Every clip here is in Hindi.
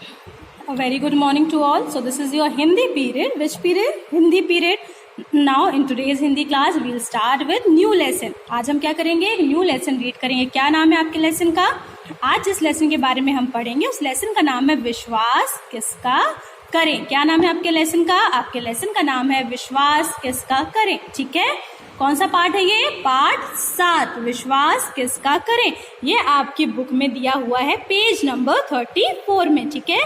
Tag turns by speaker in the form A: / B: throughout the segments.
A: A very good morning to all. So this is your Hindi period. Which period? Hindi period. Now in today's Hindi class we'll start with new lesson. आज हम क्या करेंगे? एक न्यू लेसन रीड करेंगे. क्या नाम है आपके लेसन का? आज जिस लेसन के बारे में हम पढ़ेंगे उस लेसन का नाम है विश्वास किसका करें. क्या नाम है आपके लेसन का? आपके लेसन का नाम है विश्वास किसका करें. ठीक है. कौन सा पार्ट है ये? पार्ट 7, विश्वास किसका करें. ये आपकी बुक में दिया हुआ है पेज नंबर 34 में. ठीक है.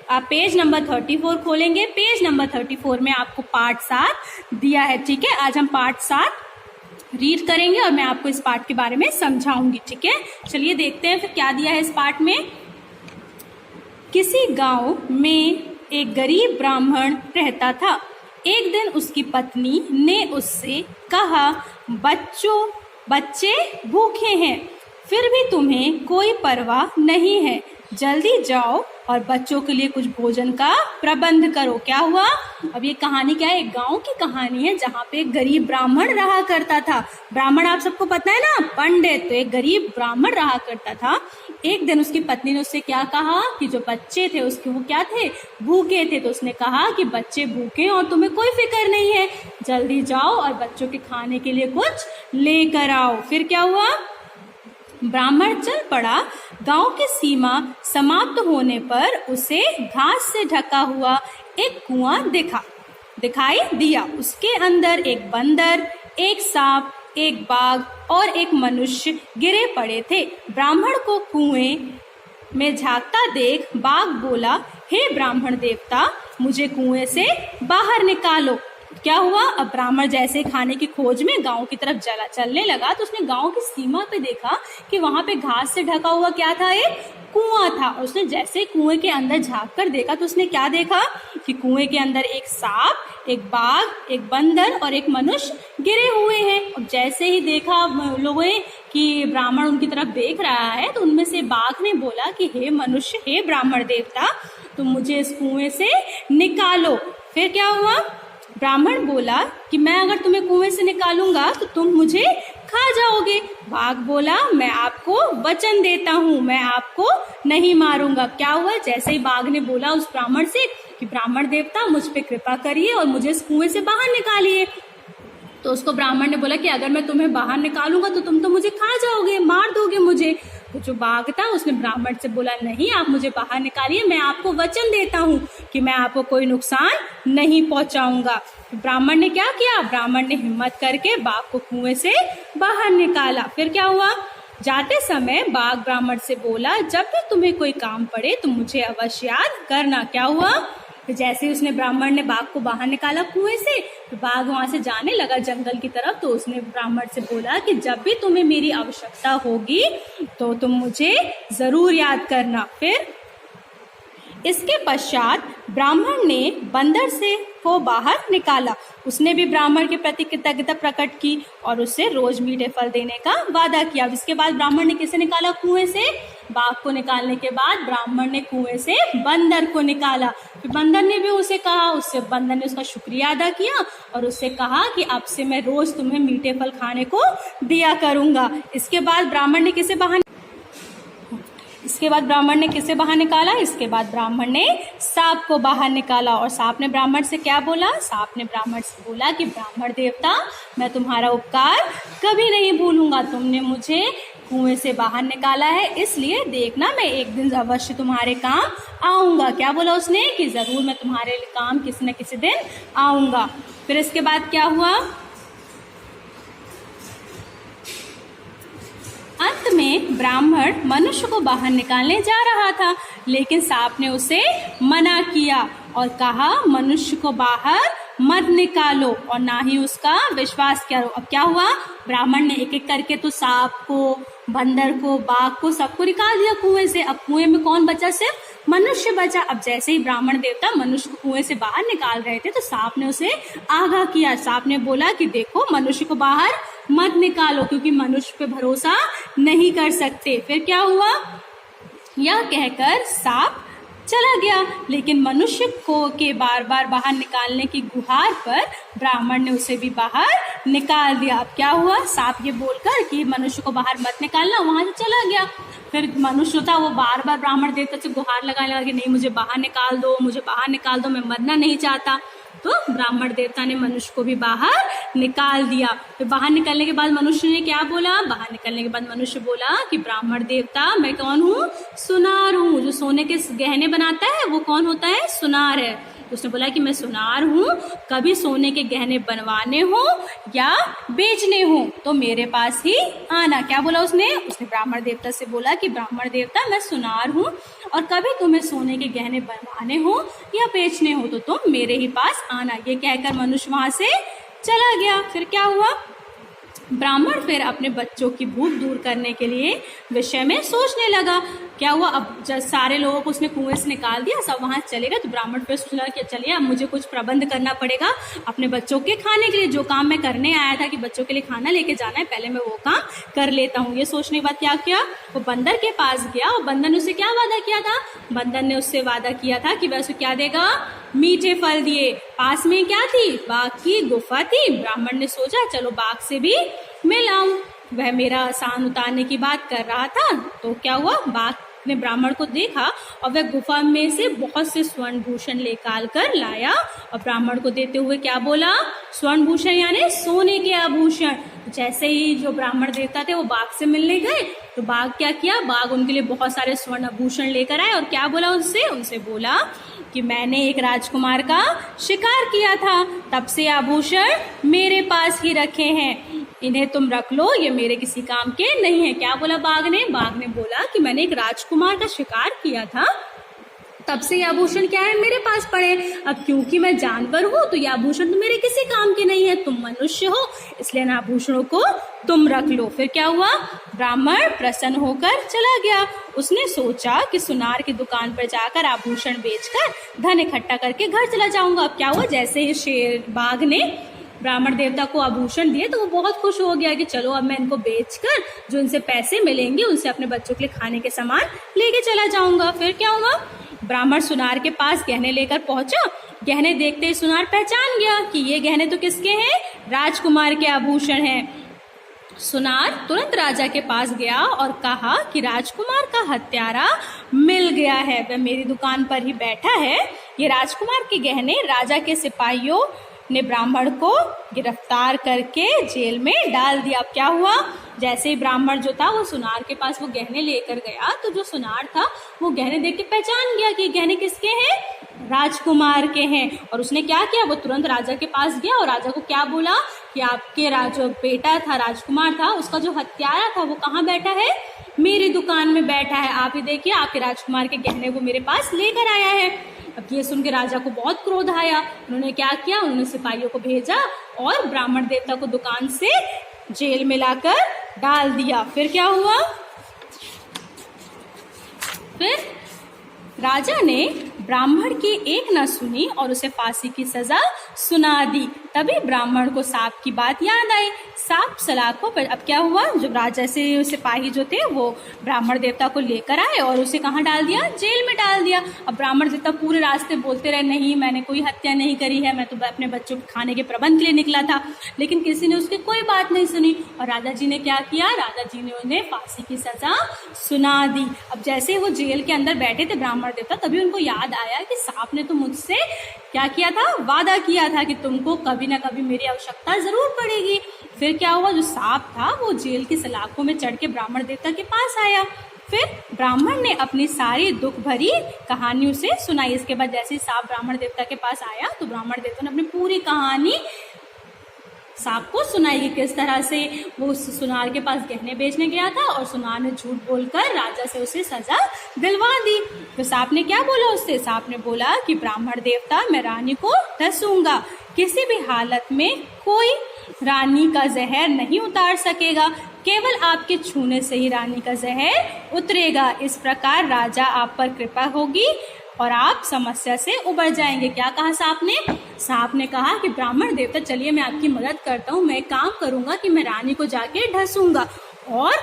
A: आप पेज नंबर 34 खोलेंगे. पेज नंबर 34 में आपको पार्ट 7 दिया है. ठीक है. आज हम पार्ट 7 रीड करेंगे और मैं आपको इस पार्ट के बारे में समझाऊंगी. ठीक है. चलिए देखते हैं फिर क्या दिया है इस पार्ट में. किसी गांव में एक गरीब ब्राह्मण रहता था. एक दिन उसकी पत्नी ने उससे कहा, बच्चे भूखे हैं, फिर भी तुम्हें कोई परवाह नहीं है. जल्दी जाओ और बच्चों के लिए कुछ भोजन का प्रबंध करो. क्या हुआ? अब ये कहानी क्या है? एक गांव की कहानी है जहाँ पे एक गरीब ब्राह्मण रहा करता था. ब्राह्मण आप सबको पता है ना, पंडित. तो एक गरीब ब्राह्मण रहा करता था. एक दिन उसकी पत्नी ने उससे क्या कहा कि जो बच्चे थे उसके वो क्या थे? भूखे थे. तो उसने कहा कि बच्चे भूखे हैं और तुम्हें कोई फिक्र नहीं है, जल्दी जाओ और बच्चों के खाने के लिए कुछ लेकर आओ. फिर क्या हुआ? ब्राह्मण चल पड़ा. गांव की सीमा समाप्त होने पर उसे घास से ढका हुआ एक कुआं दिखाई दिया. उसके अंदर एक बंदर, एक सांप, एक बाघ और एक मनुष्य गिरे पड़े थे. ब्राह्मण को कुएं में झांकता देख बाघ बोला, हे ब्राह्मण देवता, मुझे कुएं से बाहर निकालो. क्या हुआ? अब ब्राह्मण जैसे खाने की खोज में गांव की तरफ चलने लगा तो उसने गांव की सीमा पे देखा कि वहां पे घास से ढका हुआ क्या था? एक कुआं था. और उसने जैसे कुएं के अंदर झांक कर देखा तो उसने क्या देखा कि कुएं के अंदर एक सांप, एक बाघ, एक बंदर और एक मनुष्य गिरे हुए हैं. अब जैसे ही देखा लोगों ने कि ब्राह्मण उनकी तरफ देख रहा है तो उनमें से बाघ ने बोला कि हे मनुष्य, हे ब्राह्मण देवता, तुम मुझे इस कुएं से निकालो. फिर क्या हुआ? ब्राह्मण बोला कि मैं अगर तुम्हें कुएं से निकालूंगा तो तुम मुझे खा जाओगे. बाघ बोला, मैं आपको वचन देता हूँ, मैं आपको नहीं मारूंगा. क्या हुआ? जैसे ही बाघ ने बोला उस ब्राह्मण से कि ब्राह्मण देवता मुझ पे कृपा करिए और मुझे इस कुएं से बाहर निकालिए, तो उसको ब्राह्मण ने बोला कि अगर मैं तुम्हें बाहर निकालूंगा तो तुम तो मुझे खा जाओगे, मार दोगे मुझे. तो जो बाघ था उसने ब्राह्मण से बोला, नहीं, आप मुझे बाहर निकालिए, मैं आपको वचन देता हूँ कि मैं आपको कोई नुकसान नहीं पहुंचाऊंगा. ब्राह्मण ने क्या किया? ब्राह्मण ने हिम्मत करके बाघ को कुएं से बाहर निकाला. फिर क्या हुआ? जाते समय बाघ ब्राह्मण से बोला, जब भी तुम्हें कोई काम पड़े तो मुझे अवश्य याद करना. क्या हुआ? तो जैसे ही उसने ब्राह्मण ने बाघ को बाहर निकाला कुएं से तो बाघ वहां से जाने लगा जंगल की तरफ. तो उसने ब्राह्मण से बोला कि जब भी तुम्हें मेरी आवश्यकता होगी तो तुम मुझे जरूर याद करना. फिर इसके पश्चात ब्राह्मण ने बंदर से को बाहर निकाला. उसने भी ब्राह्मण के प्रति कृतज्ञता प्रकट की और उससे रोज मीठे फल देने का वादा किया. इसके बाद ब्राह्मण ने किसे निकाला? कुएं से बाघ को निकालने के बाद ब्राह्मण ने कुएं से बंदर को निकाला. फिर बंदर ने भी उसे कहा, बंदर ने उसका शुक्रिया अदा किया और उससे कहा कि अब से मैं रोज तुम्हें मीठे फल खाने को दिया करूंगा. इसके बाद ब्राह्मण ने किसे बाहर निकाला? इसके बाद ब्राह्मण ने सांप को बाहर निकाला. और सांप ने ब्राह्मण से क्या बोला? सांप ने ब्राह्मण से बोला कि ब्राह्मण देवता, मैं तुम्हारा उपकार कभी नहीं भूलूंगा. तुमने मुझे कुएं से बाहर निकाला है, इसलिए देखना मैं एक दिन अवश्य तुम्हारे काम आऊंगा. क्या बोला उसने? कि जरूर मैं तुम्हारे काम किसी न किसी दिन आऊंगा. फिर इसके बाद क्या हुआ? अंत में ब्राह्मण मनुष्य को बाहर निकालने जा रहा था, लेकिन सांप ने उसे मना किया और कहा, मनुष्य को बाहर मत निकालो और ना ही उसका विश्वास करो. अब क्या हुआ? ब्राह्मण ने एक एक करके तो सांप को, बंदर को, बाघ को, सबको निकाल दिया कुएं से. अब कुएं में कौन बचा? सिर्फ मनुष्य बचा. अब जैसे ही ब्राह्मण देवता मनुष्य को कुएं से बाहर निकाल रहे थे तो सांप ने उसे आगाह किया. सांप ने बोला कि देखो, मनुष्य को बाहर मत निकालो क्योंकि मनुष्य पे भरोसा नहीं कर सकते. फिर क्या हुआ? यह कहकर सांप चला गया। लेकिन मनुष्य को के बार बार बाहर निकालने की गुहार पर ब्राह्मण ने उसे भी बाहर निकाल दिया। अब क्या हुआ, सांप ये बोलकर कि मनुष्य को बाहर मत निकालना, वहां से चला गया। फिर मनुष्य था वो बार बार ब्राह्मण देवता से गुहार लगाने लगा कि नहीं मुझे बाहर निकाल दो, मुझे बाहर निकाल दो, मैं मरना नहीं चाहता। तो ब्राह्मण देवता ने मनुष्य को भी बाहर निकाल दिया। फिर बाहर निकलने के बाद मनुष्य ने क्या बोला, बाहर निकलने के बाद मनुष्य बोला कि ब्राह्मण देवता मैं कौन हूँ, सुनार हूँ। जो सोने के गहने बनाता है वो कौन होता है, सुनार है। उसने बोला कि मैं सुनार हूँ, कभी सोने के गहने बनवाने हो या बेचने हो तो मेरे पास ही आना। क्या बोला उसने ब्राह्मण देवता से बोला कि ब्राह्मण देवता मैं सुनार हूँ और कभी तुम्हें सोने के गहने बनवाने हो या बेचने हो तो तुम मेरे ही पास आना। ये कहकर मनुष्य वहां से चला गया। फिर क्या हुआ, ब्राह्मण फिर अपने बच्चों की भूख दूर करने के लिए विषय में सोचने लगा। क्या हुआ, अब जब सारे लोगों को उसने कुएं से निकाल दिया, सब वहां चले गए, तो ब्राह्मण फिर सोचने लगा कि चलिए अब मुझे कुछ प्रबंध करना पड़ेगा अपने बच्चों के खाने के लिए। जो काम मैं करने आया था कि बच्चों के लिए खाना लेके जाना है, पहले मैं वो काम कर लेता हूँ। ये सोचने के बाद क्या किया, वो बंदर के पास गया और बंदर ने उससे क्या वादा किया था, बंदर ने उससे वादा किया था कि वह उसे क्या देगा, मीठे फल दिए। पास में क्या थी, बाघ की गुफा थी। ब्राह्मण ने सोचा चलो बाघ से भी मिल आऊं। वह मेरा सान उतारने की बात कर रहा था। तो क्या हुआ, बाघ ने ब्राह्मण को देखा और वह गुफा में से बहुत से स्वर्ण भूषण निकाल कर लाया और ब्राह्मण को देते हुए क्या बोला, स्वर्ण भूषण यानी सोने के आभूषण। जैसे ही जो ब्राह्मण देवता थे वो बाघ से मिलने गए तो बाघ क्या किया, बाघ उनके लिए बहुत सारे स्वर्ण आभूषण लेकर आए और क्या बोला उनसे बोला कि मैंने एक राजकुमार का शिकार किया था, तब से आभूषण मेरे पास ही रखे हैं, इन्हें तुम रख लो, ये मेरे किसी काम के नहीं है। क्या बोला बाघ ने बोला कि मैंने एक राजकुमार का शिकार किया था, तब से ये आभूषण क्या है, मेरे पास पड़े। अब क्योंकि मैं जानवर हूँ तो ये आभूषण तो मेरे किसी काम के नहीं है, तुम मनुष्य हो इसलिए इन आभूषणों को तुम रख लो। फिर क्या हुआ, ब्राह्मण प्रसन्न होकर चला गया। उसने सोचा कि सुनार की दुकान पर जाकर आभूषण बेचकर धन इकट्ठा करके घर चला जाऊंगा। अब क्या हुआ, जैसे ही बाघ ने ब्राह्मण देवता को आभूषण दिए तो वो बहुत खुश हो गया कि चलो अब मैं इनको बेचकर जो इनसे पैसे मिलेंगे उनसे अपने बच्चों के लिए खाने के सामान लेके चला जाऊंगा। फिर क्या हुआ, ब्राह्मण सुनार के पास गहने लेकर पहुंचा। गहने देखते ही सुनार पहचान गया कि ये गहने तो किसके हैं, राजकुमार के आभूषण हैं। सुनार तुरंत राजा के पास गया और कहा कि राजकुमार का हत्यारा मिल गया है, वह मेरी दुकान पर ही बैठा है। ये राजकुमार के गहने राजा के सिपाहियों ने ब्राह्मण को गिरफ्तार करके जेल में डाल दिया। अब क्या हुआ, जैसे ही ब्राह्मण जो था वो सुनार के पास वो गहने लेकर गया तो जो सुनार था वो गहने देख के पहचान गया कि गहने किसके हैं, राजकुमार के हैं। और उसने क्या किया, वो तुरंत राजा के पास गया और राजा को क्या बोला कि आपके जो बेटा था राजकुमार था उसका जो हत्यारा था वो कहाँ बैठा है, मेरी दुकान में बैठा है। आप ही देखिए आपके राजकुमार के गहने वो मेरे पास लेकर आया है। अब ये सुन के राजा को बहुत क्रोध आया। उन्होंने क्या किया, उन्होंने सिपाहियों को भेजा और ब्राह्मण देवता को दुकान से जेल में लाकर डाल दिया। फिर क्या हुआ, फिर राजा ने ब्राह्मण की एक न सुनी और उसे फांसी की सजा सुना दी। तभी ब्राह्मण को सांप की बात याद आई। सांप सलाखों पर, अब क्या हुआ, जो राजा से सिपाही जो थे वो ब्राह्मण देवता को लेकर आए और उसे कहाँ डाल दिया, जेल में डाल दिया। अब ब्राह्मण देवता पूरे रास्ते बोलते रहे नहीं मैंने कोई हत्या नहीं करी है, मैं तो अपने बच्चों के खाने के प्रबंध के लिए निकला था, लेकिन किसी ने उसकी कोई बात नहीं सुनी। और राजा जी ने क्या किया, राजा जी ने उन्हें फांसी की सजा सुना दी। अब जैसे वो जेल के अंदर बैठे थे ब्राह्मण देवता, तभी उनको याद आया कि सांप ने तो मुझसे क्या किया था, वादा किया था कि तुमको कभी ना कभी मेरी आवश्यकता जरूर पड़ेगी। फिर क्या हुआ, जो सांप था वो जेल की सलाखों में चढ़ के ब्राह्मण देवता के पास आया। फिर ब्राह्मण ने अपनी सारी दुख भरी कहानी उसे सुनाई। इसके बाद जैसे ही सांप ब्राह्मण देवता के पास आया तो ब्राह्मण देवता ने अपनी पूरी कहानी सांप को सुनाई कि किस तरह से वो सुनार के पास गहने बेचने गया था और सुनार ने झूठ बोलकर राजा से उसे सजा दिलवा दी। तो सांप ने क्या बोला उससे, सांप ने बोला कि ब्राह्मण देवता मैं रानी को डसूंगा, किसी भी हालत में कोई रानी का जहर नहीं उतार सकेगा, केवल आपके छूने से ही रानी का जहर उतरेगा। इस प्रकार राजा आप पर कृपा होगी और आप समस्या से उबर जाएंगे। क्या कहा सांप ने, सांप ने कहा कि ब्राह्मण देवता चलिए मैं आपकी मदद करता हूँ, मैं काम करूंगा कि मैं रानी को जाके ढसूंगा और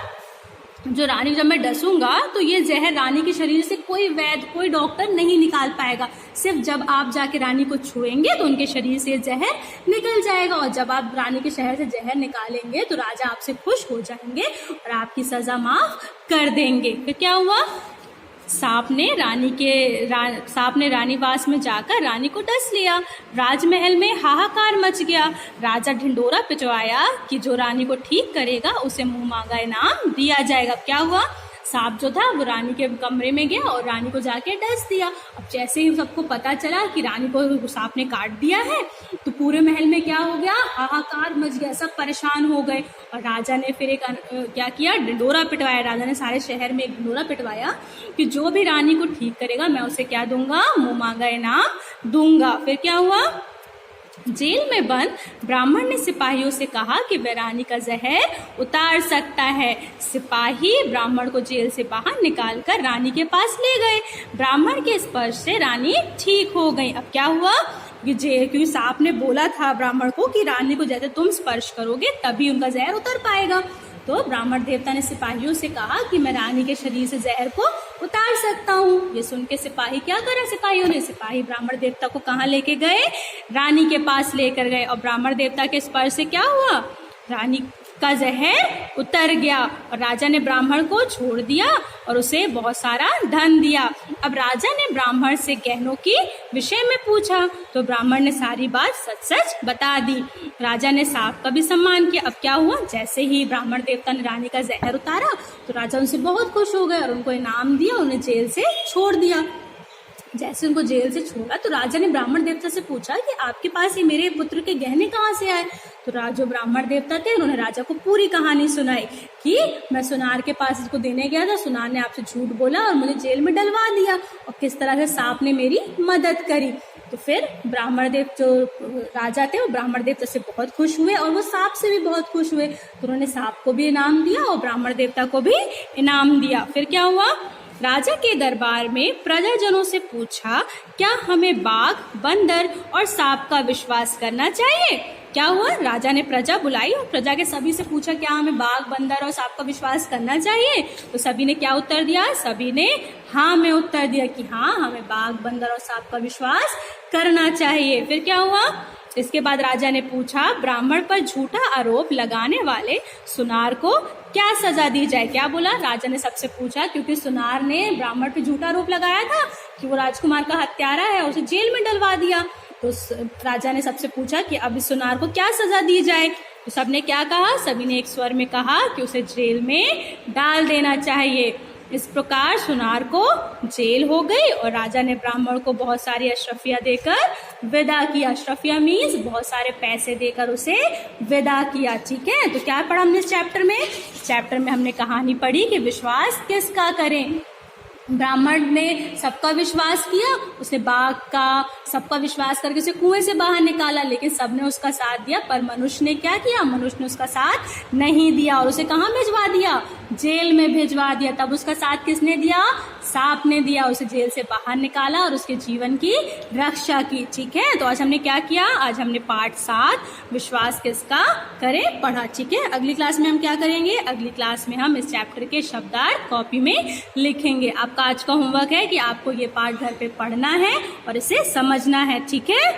A: जो रानी जब मैं डसूंगा तो ये जहर रानी के शरीर से कोई वैद्य कोई डॉक्टर नहीं निकाल पाएगा। सिर्फ जब आप जाके रानी को छुएंगे तो उनके शरीर से जहर निकल जाएगा, और जब आप रानी के शहर से जहर निकालेंगे तो राजा आपसे खुश हो जाएंगे और आपकी सजा माफ कर देंगे। फिर क्या हुआ, सांप ने रानीवास में जाकर रानी को डस लिया। राजमहल में हाहाकार मच गया। राजा ढिंडोरा पिटवाया कि जो रानी को ठीक करेगा उसे मुंह मांगा इनाम दिया जाएगा। क्या हुआ, सांप जो था वो रानी के कमरे में गया और रानी को जाके डस दिया। अब जैसे ही सबको पता चला कि रानी को सांप ने काट दिया है तो पूरे महल में क्या हो गया, हाहाकार मच गया, सब परेशान हो गए। और राजा ने फिर क्या किया, ढिंडोरा पिटवाया। राजा ने सारे शहर में एक ढिंडोरा पिटवाया कि जो भी रानी को ठीक करेगा मैं उसे क्या दूंगा, मुंह मांगा इनाम दूंगा। फिर क्या हुआ, जेल में बंद ब्राह्मण ने सिपाहियों से कहा कि वह रानी का जहर उतार सकता है। सिपाही ब्राह्मण को जेल से बाहर निकालकर रानी के पास ले गए। ब्राह्मण के स्पर्श से रानी ठीक हो गई। अब क्या हुआ, क्योंकि सांप ने बोला था ब्राह्मण को कि रानी को जैसे तुम स्पर्श करोगे तभी उनका जहर उतर पाएगा। तो ब्राह्मण देवता ने सिपाहियों से कहा कि मैं रानी के शरीर से जहर को उतार सकता हूँ। ये सुन के सिपाही क्या करा, सिपाहियों ने सिपाही ब्राह्मण देवता को कहाँ लेके गए, रानी के पास लेकर गए। और ब्राह्मण देवता के स्पर्श से क्या हुआ, रानी का जहर उतर गया और राजा ने ब्राह्मण को छोड़ दिया और उसे बहुत सारा धन दिया। अब राजा ने ब्राह्मण से गहनों की विषय में पूछा तो ब्राह्मण ने सारी बात सच सच बता दी। राजा ने सांप का भी सम्मान किया। अब क्या हुआ, जैसे ही ब्राह्मण देवता ने रानी का जहर उतारा तो राजा उनसे बहुत खुश हो गए और उनको इनाम दिया, उन्हें जेल से छोड़ दिया। जैसे उनको जेल से छोड़ा तो राजा ने ब्राह्मण देवता से पूछा कि आपके पास ये मेरे पुत्र के गहने कहाँ से आए। तो जो ब्राह्मण देवता थे उन्होंने राजा को पूरी कहानी सुनाई कि मैं सुनार के पास इसको देने गया था, सुनार ने आपसे झूठ बोला और मुझे जेल में डलवा दिया, और किस तरह से सांप ने मेरी मदद करी। तो फिर ब्राह्मण देव जो राजा थे वो ब्राह्मण देवता से बहुत खुश हुए और वो सांप से भी बहुत खुश हुए। तो उन्होंने सांप को भी इनाम दिया और ब्राह्मण देवता को भी इनाम दिया। फिर क्या हुआ, राजा के दरबार में प्रजाजनों से पूछा क्या हमें बाघ, बंदर और सांप का विश्वास करना चाहिए। क्या हुआ, राजा ने प्रजा बुलाई और प्रजा के सभी से पूछा क्या हमें बाघ, बंदर और सांप का विश्वास करना चाहिए। तो सभी ने क्या उत्तर दिया, सभी ने हाँ में उत्तर दिया कि हाँ हमें बाघ, बंदर और सांप का विश्वास करना चाहिए। फिर क्या हुआ, इसके बाद राजा ने पूछा ब्राह्मण पर झूठा आरोप लगाने वाले सुनार को क्या सजा दी जाए। क्या बोला, राजा ने सबसे पूछा क्योंकि सुनार ने ब्राह्मण पर झूठा आरोप लगाया था कि वो राजकुमार का हत्यारा है और उसे जेल में डलवा दिया। तो राजा ने सबसे पूछा कि अब इस सुनार को क्या सजा दी जाए। तो सबने क्या कहा, सभी ने एक स्वर में कहा कि उसे जेल में डाल देना चाहिए। इस प्रकार सुनार को जेल हो गई और राजा ने ब्राह्मण को बहुत सारी अशरफिया देकर विदा किया। अशरफिया मीन्स बहुत सारे पैसे देकर उसे विदा किया। ठीक है, तो क्या पढ़ा हमने इस चैप्टर में हमने कहानी पढ़ी कि विश्वास किसका करें। ब्राह्मण ने सबका विश्वास किया, उसने बाघ का सबका विश्वास करके उसे कुएं से बाहर निकाला, लेकिन सबने उसका साथ दिया। पर मनुष्य ने क्या किया, मनुष्य ने उसका साथ नहीं दिया और उसे कहाँ भिजवा दिया, जेल में भिजवा दिया। तब उसका साथ किसने दिया, सांप ने दिया। उसे जेल से बाहर निकाला और उसके जीवन की रक्षा की। ठीक है, तो आज हमने क्या किया, आज हमने पाठ 7 विश्वास किसका करें पढ़ा। ठीक है, अगली क्लास में हम क्या करेंगे, अगली क्लास में हम इस चैप्टर के शब्दार्थ कॉपी में लिखेंगे। आपका आज का होमवर्क है कि आपको ये पाठ घर पे पढ़ना है और इसे समझना है। ठीक है।